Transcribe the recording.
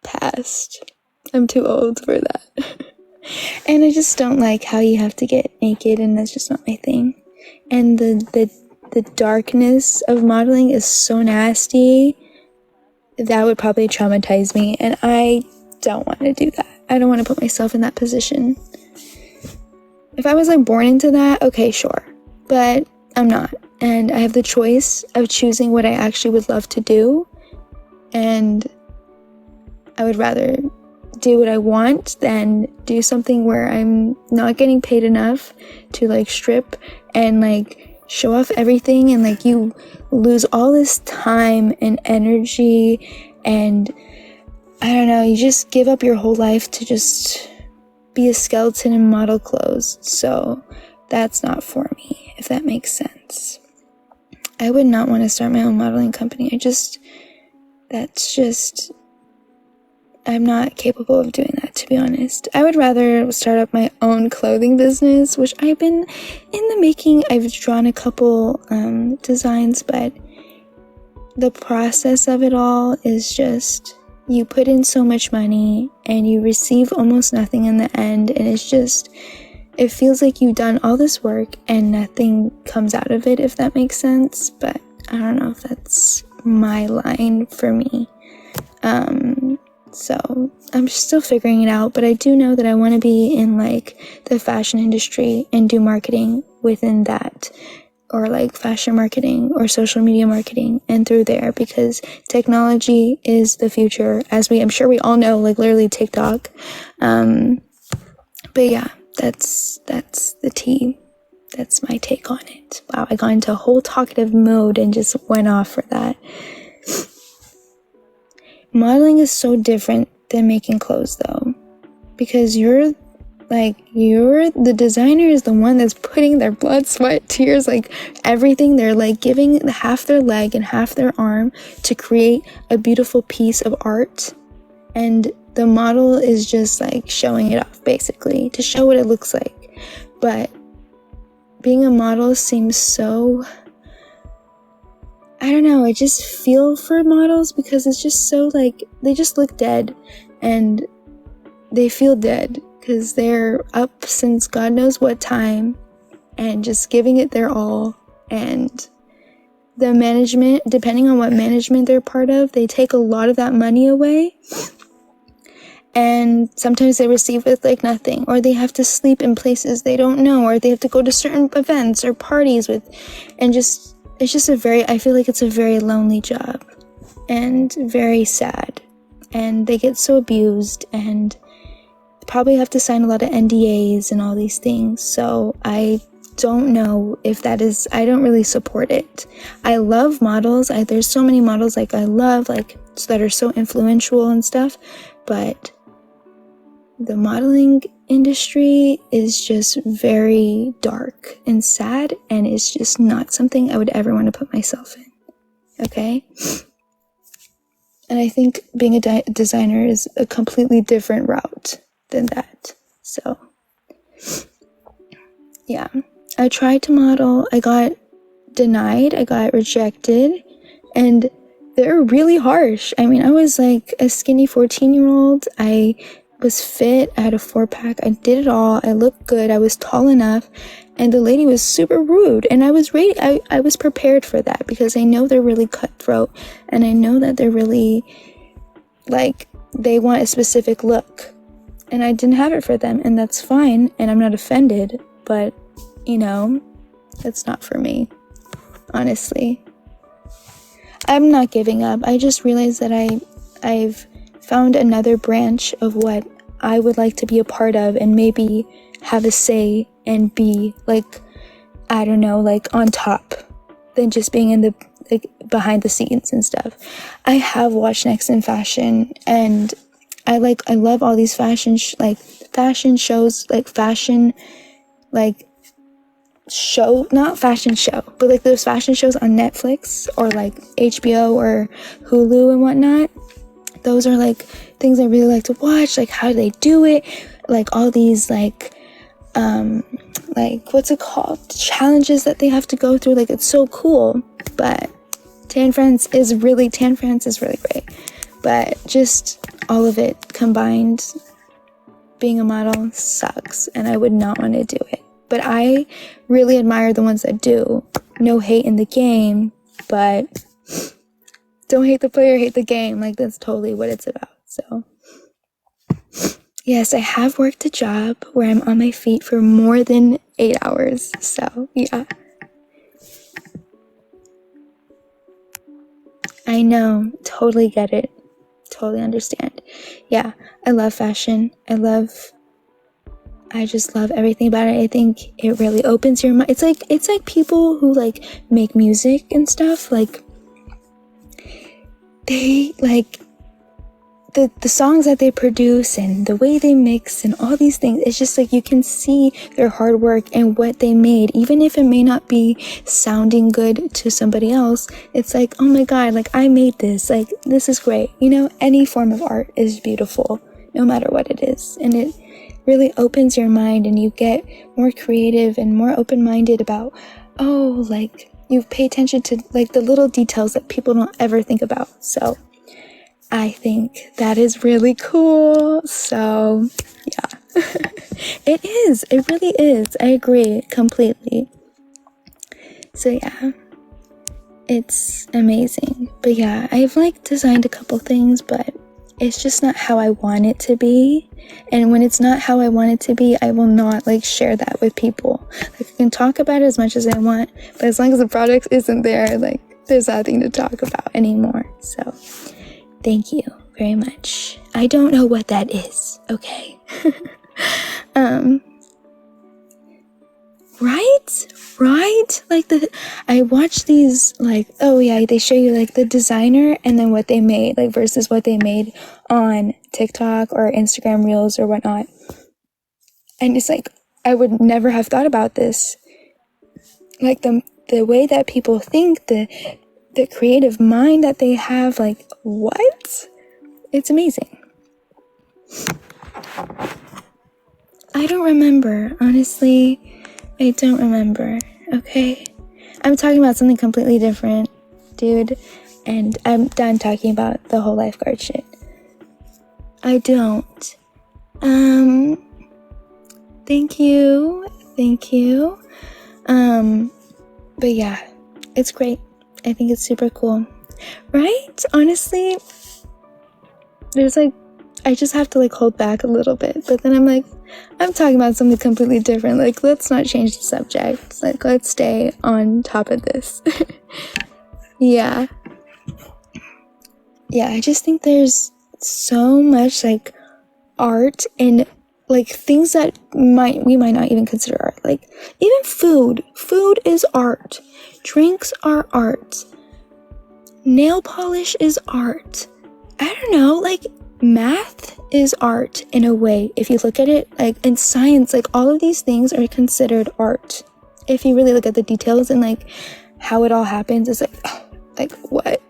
past. I'm too old for that. And I just don't like how you have to get naked, and that's just not my thing. And the darkness of modeling is so nasty. That would probably traumatize me, and I don't want to do that. I don't want to put myself in that position. If I was like born into that, okay, sure. But I'm not. And I have the choice of choosing what I actually would love to do. And I would rather do what I want than do something where I'm not getting paid enough to like strip and like show off everything, and like you lose all this time and energy, and I don't know, you just give up your whole life to just be a skeleton in model clothes. So that's not for me, if that makes sense. I would not want to start my own modeling company. I'm not capable of doing that, to be honest. I would rather start up my own clothing business, which I've been in the making. I've drawn a couple designs, but the process of it all is just, you put in so much money and you receive almost nothing in the end, and it feels like you've done all this work and nothing comes out of it, if that makes sense. But I don't know if that's my line for me. So I'm still figuring it out, but I do know that I want to be in like the fashion industry and do marketing within that, or like fashion marketing or social media marketing, and through there, because technology is the future, as I'm sure we all know, like literally TikTok. But yeah, that's the tea. That's my take on it. Wow, I got into a whole talkative mode and just went off for that. Modeling is so different than making clothes though, because you're the designer is the one that's putting their blood, sweat, tears, like everything. They're like giving half their leg and half their arm to create a beautiful piece of art, and the model is just like showing it off, basically, to show what it looks like. But being a model seems so, I don't know, I just feel for models, because it's just so like, they just look dead, and they feel dead because they're up since God knows what time and just giving it their all. And the management, depending on what management they're part of, they take a lot of that money away, and sometimes they receive with like nothing, or they have to sleep in places they don't know, or they have to go to certain events or parties with, and just, it's just I feel like it's a very lonely job and very sad, and they get so abused and probably have to sign a lot of NDAs and all these things. So I don't know if that is, I don't really support it. I love models. There's so many models like I love, like, that are so influential and stuff, but the modeling industry is just very dark and sad, and it's just not something I would ever want to put myself in. Okay? And I think being a designer is a completely different route than that. So yeah, I tried to model, I got denied, I got rejected, and they're really harsh. I mean, I was like a skinny 14-year-old. I was fit, I had a 4-pack, I did it all, I looked good, I was tall enough, and the lady was super rude, and I was ready. I was prepared for that, because I know they're really cutthroat, and I know that they're really, like, they want a specific look, and I didn't have it for them, and that's fine, and I'm not offended, but, you know, that's not for me, honestly. I'm not giving up. I just realized that I've found another branch of what I would like to be a part of, and maybe have a say and be like, I don't know, like on top, than just being in the, like, behind the scenes and stuff. I have watched Next in Fashion, and I love all these fashion shows, like not fashion show, but like those fashion shows on Netflix or like HBO or Hulu and whatnot. Those are like things I really like to watch, like how do they do it, like all these like what's it called, challenges that they have to go through. Like, it's so cool. But Tan France is really great, but just all of it combined, being a model sucks, and I would not want to do it. But I really admire the ones that do. No hate in the game, but don't hate the player, hate the game. Like, that's totally what it's about. So yes, I have worked a job where I'm on my feet for more than 8 hours. So yeah, I know, totally get it, totally understand. Yeah, I love fashion. I just love everything about it. I think it really opens your mind. It's like people who like make music and stuff, like they like the songs that they produce and the way they mix and all these things. It's just like you can see their hard work and what they made, even if it may not be sounding good to somebody else. It's like, oh my god, like I made this, like this is great. You know, any form of art is beautiful no matter what it is, and it really opens your mind and you get more creative and more open-minded about, oh, like you pay attention to like the little details that people don't ever think about. So I think that is really cool. So yeah, it really is. I agree completely. So yeah, it's amazing. But yeah, I've like designed a couple things, but it's just not how I want it to be. And when it's not how I want it to be, I will not like share that with people. Like I can talk about it as much as I want, but as long as the product isn't there, like there's nothing to talk about anymore. So thank you very much. I don't know what that is, okay? Right? Like I watch these like, oh yeah, they show you like the designer and then what they made, like versus what they made on TikTok or Instagram Reels or whatnot. And it's like, I would never have thought about this. Like the way that people think, the creative mind that they have, like what? It's amazing. I don't remember, honestly. I don't remember, okay? I'm talking about something completely different, dude, and I'm done talking about the whole lifeguard shit. I don't. Thank you. But yeah, it's great. I think it's super cool. Right? Honestly, there's like, I just have to like hold back a little bit, but then I'm like, I'm talking about something completely different. Like, let's not change the subject. Like, let's stay on top of this. Yeah, I just think there's so much like art and like things that we might not even consider art. Like even food is art, drinks are art, nail polish is art. I don't know, like math is art in a way if you look at it, like in science, like all of these things are considered art if you really look at the details and like how it all happens. It's like, oh, like what?